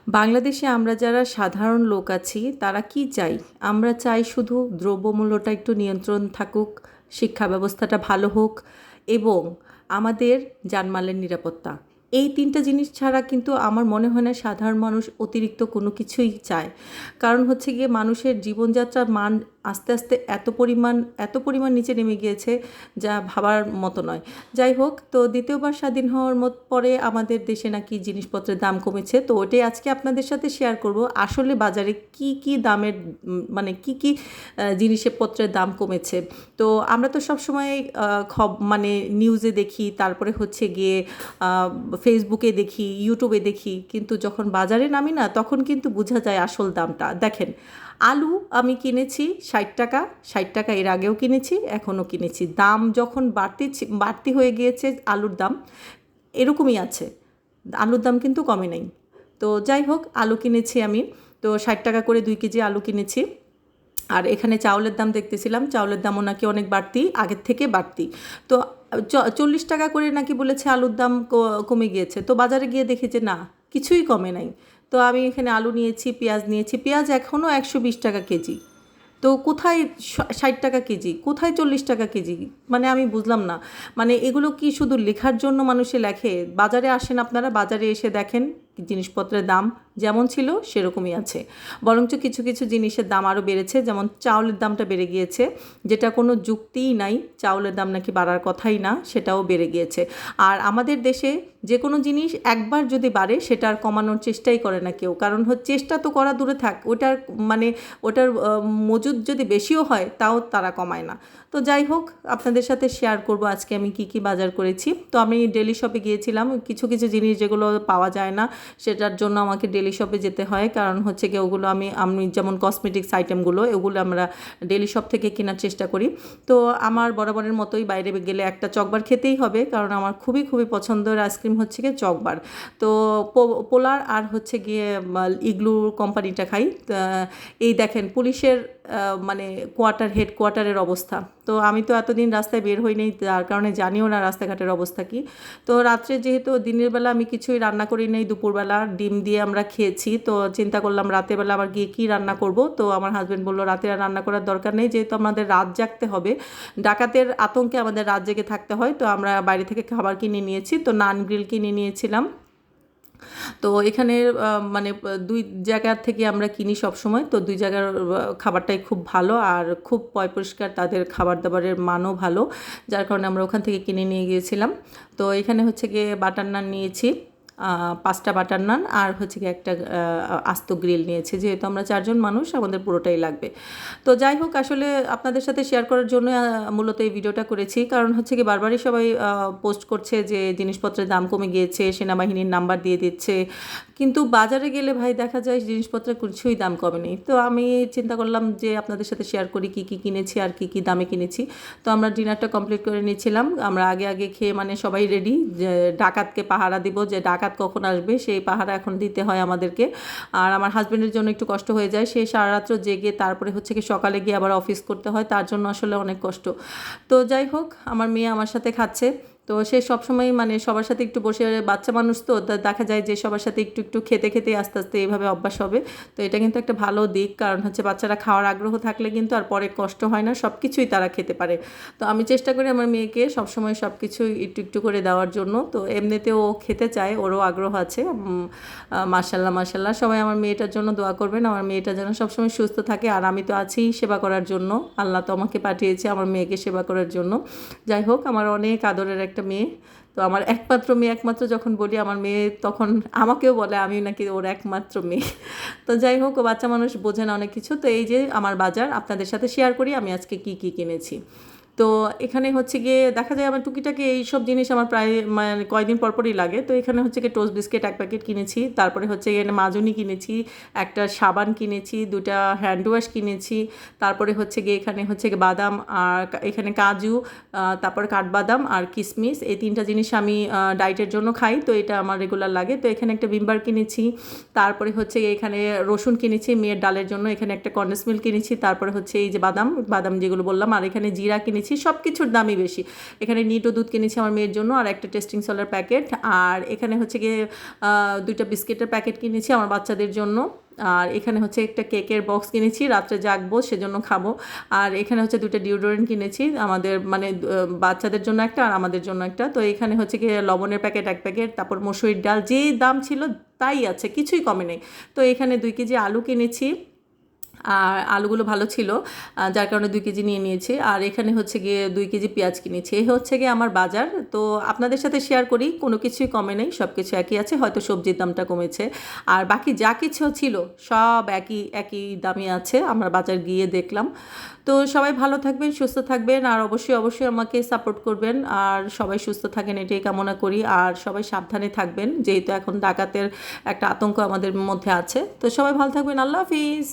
বাংলাদেশে আমরা যারা সাধারণ লোক আছি তারা কি চাই? আমরা চাই শুধু দ্রব্যমূল্যটা একটু নিয়ন্ত্রণ থাকুক, শিক্ষা ব্যবস্থাটা ভালো হোক এবং আমাদের জানমালের নিরাপত্তা। এই ৩ টা জিনিস ছাড়া কিন্তু আমার মনে হয় না সাধারণ মানুষ অতিরিক্ত কোনো কিছুই চায়। কারণ হচ্ছে গিয়ে মানুষের জীবনযাত্রার মান আস্তে, আস্তে এত পরিমাণ নিচে নেমে গিয়েছে যা ভাবার মতো নয়। যাই হোক, তো ২য় বার স্বাধীন হওয়ার পরে আমাদের দেশে নাকি জিনিসপত্রের দাম কমেছে। তো ওটাই আজকে আপনাদের সাথে শেয়ার করব। আসলে বাজারে কি দামের মানে কি জিনিসপত্রের দাম কমেছে। তো আমরা তো সবসময় মানে নিউজে দেখি, তারপরে হচ্ছে গিয়ে আ ফেসবুকে দেখি, ইউটিউবে দেখি। কিন্তু যখন বাজারে নামি না তখন কিন্তু বোঝা যায় আসল দামটা। দেখেন, আলু আমি কিনেছি ৳৬০, ৳৬০ এর আগেও কিনেছি, এখনও কিনেছি। দাম যখন বাড়তি হয়ে গিয়েছে আলুর দাম, এরকমই আছে। আলুর দাম কিন্তু কমে নাই। তো যাই হোক, আলু কিনেছি আমি। তো ৳৬০ করে ২ কেজি আলু কিনেছি। আর এখানে চাউলের দাম দেখতেছিলাম, চাউলের দামও নাকি অনেক বাড়তি, আগের থেকে বাড়তি। তো ৳৪০ করে নাকি বলেছে আলুর দাম কমে গিয়েছে। তো বাজারে গিয়ে দেখি যে না, কিছুই কমে নাই। তো আমি এখানে আলু নিয়েছি, পেঁয়াজ নিয়েছি। পেঁয়াজ এখনও ৳১২০ কেজি। তো কোথায় ৳৬০ কেজি, কোথায় ৳৪০ কেজি? মানে আমি বুঝলাম না। মানে এগুলো কি শুধু লেখার জন্য মানুষে লেখে? বাজারে আসেন আপনারা, বাজারে এসে দেখেন জিনিসপত্রের দাম যেমন ছিল সেরকমই আছে। বরঞ্চ কিছু, কিছু জিনিসের দাম আরও বেড়েছে। যেমন চাউলের দামটা বেড়ে গিয়েছে, যেটা কোনো যুক্তিই নাই। চাউলের দাম নাকি বাড়ার কথাই না, সেটাও বেড়ে গিয়েছে। আর আমাদের দেশে যে কোনো জিনিস একবার যদি বাড়ে সেটা আর কমানোর চেষ্টাই করে না কেউ। কারণ চেষ্টা তো করা দূরে থাক, মানে ওটার মজুদ যদি বেশিও হয় তাও তারা কমায় না। তো যাই হোক, আপনাদের সাথে শেয়ার করব আজকে আমি কি বাজার করেছি। তো আমি ডেলি শপে গিয়েছিলাম। কিছু কিছু জিনিস যেগুলো পাওয়া যায় না সেটার জন্য আমাকে ডেলি শপে যেতে হয়। কারণ হচ্ছে গিয়ে ওগুলো আমি যেমন কসমেটিক্স আইটেমগুলো ওগুলো আমরা ডেলি শপ থেকে কেনার চেষ্টা করি। তো আমার বরাবরের মতোই বাইরে গেলে একটা চকবার খেতেই হবে, কারণ আমার খুবই খুবই পছন্দের আইসক্রিম হচ্ছে গিয়ে চকবার। তো পোলার আর হচ্ছে গিয়ে ইগলু কোম্পানিটা খাই। এই দেখেন পুলিশের মানে হেডকোয়ার্টারের অবস্থা। তো আমি তো এতদিন রাস্তায় বের হই নাই, যার কারণে জানিও না রাস্তাঘাটের অবস্থা কী। তো রাত্রে যেহেতু দিনের বেলা আমি কিছুই রান্না করি নাই, দুপুরবেলা ডিম দিয়ে আমরা খেয়েছি। তো চিন্তা করলাম রাতের বেলা আবার গিয়ে কী রান্না করব। তো আমার হাজব্যান্ড বলল রাতে আর রান্না করার দরকার নেই, যেহেতু আমাদের রাত জাগতে হবে, ডাকাতের আতঙ্কে আমাদের রাত জেগে থাকতে হয়। তো আমরা বাইরে থেকে খাবার কিনে নিয়েছি। তো নান গ্রিল কিনে নিয়েছিলাম। তো এখানে মানে ২ জায়গা থেকে আমরা কিনি সবসময়। তো ২ জায়গার খাবারটাই খুব ভালো আর খুব পরিষ্কার, তাদের খাবার-দাবারের মানও ভালো। যার কারণে আমরা ওখান থেকে কিনে নিয়ে গিয়েছিলাম। তো এখানে হচ্ছে গিয়ে বাটার নান নিয়েছি। ৫ টা বাটার নান আর হচ্ছে গিয়ে একটা আস্ত গ্রিল নিয়েছি। যেহেতু আমরা ৪ জন মানুষ, আমাদের পুরোটাই লাগবে। তো যাই হোক, আসলে আপনাদের সাথে শেয়ার করার জন্য মূলত এই ভিডিওটা করেছি। কারণ হচ্ছে গিয়ে বারবারই সবাই পোস্ট করছে যে জিনিসপত্রের দাম কমে গিয়েছে, সেনাবাহিনীর নাম্বার দিয়ে দিচ্ছে। কিন্তু বাজারে গেলে ভাই দেখা যায় জিনিসপত্রের কিছুই দাম কমে নেই। তো আমি চিন্তা করলাম যে আপনাদের সাথে শেয়ার করি কি কিনেছি আর কি দামে কিনেছি। তো আমরা ডিনারটা কমপ্লিট করে নিয়েছিলাম। আমরা আগে খেয়ে মানে সবাই রেডি যে ডাকাতকে পাহারা দিব, যে ডাকাত কখন আসবে সেই পাহারা এখন দিতে হয় আমাদেরকে। আর আমার হাজব্যান্ডের জন্য একটু কষ্ট হয়ে যায়, সে সারারাত্র জেগে তারপরে হচ্ছে কি সকালে গিয়ে আবার অফিস করতে হয়, তার জন্য আসলে অনেক কষ্ট। তো যাই হোক, আমার মেয়ে আমার সাথে খাচ্ছে। তো সে সবসময় মানে সবার সাথে একটু বসে, বাচ্চা মানুষ তো দেখা যায় যে সবার সাথে একটু খেতে আস্তে আস্তে এইভাবে অভ্যাস হবে। তো এটা কিন্তু একটা ভালো দিক, কারণ হচ্ছে বাচ্চারা খাওয়ার আগ্রহ থাকলে কিন্তু আর পরে কষ্ট হয় না, সব কিছুই তারা খেতে পারে। তো আমি চেষ্টা করি আমার মেয়েকে সবসময় সব কিছুই একটু করে দেওয়ার জন্য। তো এমনিতেও খেতে চায়, ওরও আগ্রহ আছে। মাশাল্লাহ মাশাল্লাহ, সবাই আমার মেয়েটার জন্য দোয়া করবেন, আমার মেয়েটা যেন সবসময় সুস্থ থাকে। আর আমি তো আছি সেবা করার জন্য, আল্লাহ তো আমাকে পাঠিয়েছে আমার মেয়েকে সেবা করার জন্য। যাই হোক, আমার অনেক আদরের একটা মেয়ে। তো আমার একমাত্র মেয়ে, একমাত্র যখন বলি আমার মেয়ে, তখন আমাকেও বলে আমি নাকি ওর একমাত্র মেয়ে। তো যাই হোক, ও বাচ্চা মানুষ বোঝে না অনেক কিছু। তো এই যে আমার বাজার আপনাদের সাথে শেয়ার করি আমি আজকে কি কিনেছি। তো এখানে হচ্ছে গিয়ে দেখা যায় আমার টুকিটাকি এইসব জিনিস আমার প্রায় মানে কয়েকদিন পরই লাগে। তো এখানে হচ্ছে গিয়ে টোস্ট বিস্কিট ১ প্যাকেট কিনেছি, তারপরে হচ্ছে গিয়ে মাজনি কিনেছি, একটা সাবান কিনেছি, ২টা হ্যান্ড ওয়াশ কিনেছি, তারপরে হচ্ছে গিয়ে এখানে হচ্ছে গিয়ে বাদাম আর এখানে কাজু, তারপরে কাঠবাদাম আর কিশমিশ, এই ৩টা জিনিস আমি ডায়েটের জন্য খাই। তো এটা আমার রেগুলার লাগে। তো এখানে একটা ভিমবার কিনেছি, তারপরে হচ্ছে এখানে রসুন কিনেছি মেয়ের ডালের জন্য, এখানে একটা কন্ডেন্স মিল্ক কিনেছি, তারপরে হচ্ছে এই যে বাদাম যেগুলো বললাম, আর এখানে জিরা কিনেছি কিনেছি, সব কিছুর দামই বেশি। এখানে নিটো দুধ কিনেছি আমার মেয়ের জন্য, আর একটা টেস্টিং সলের প্যাকেট, আর এখানে হচ্ছে গিয়ে 2টা বিস্কিটের প্যাকেট কিনেছি আমার বাচ্চাদের জন্য, আর এখানে হচ্ছে একটা কেকের বক্স কিনেছি, রাত্রে জাগবো সেজন্য খাবো, আর এখানে হচ্ছে 2টা ডিওডোরেন্ট কিনেছি আমাদের মানে বাচ্চাদের জন্য একটা আর আমাদের জন্য একটা। তো এখানে হচ্ছে গিয়ে লবণের প্যাকেট 1 প্যাকেট, তারপর মসুরির ডাল যে দাম ছিল তাই আছে, কিছুই কমে নেই। তো এখানে 2 কেজি আলু কিনেছি, আর আলুগুলো ভালো ছিল, যার কারণে 2 কেজি নিয়ে নিয়েছি। আর এখানে হচ্ছে গিয়ে 2 কেজি পেঁয়াজ কিনেছি। এই হচ্ছে গিয়ে আমার বাজার। তো আপনাদের সাথে শেয়ার করি, কোনো কিছুই কমে নেই, সব কিছু একই আছে, হয়তো সবজির দামটা কমেছে। আর বাকি যা কিছু ছিল সব একই একই দামে আছে, আমরা বাজার গিয়ে দেখলাম। তো সবাই ভালো থাকবেন, সুস্থ থাকবেন, আর অবশ্যই অবশ্যই আমাকে সাপোর্ট করবেন, আর সবাই সুস্থ থাকেন এটাই কামনা করি, আর সবাই সাবধানে থাকবেন যেহেতু এখন ডাকাতের একটা আতঙ্ক আমাদের মধ্যে আছে। তো সবাই ভালো থাকবেন, আল্লাহ হাফিজ।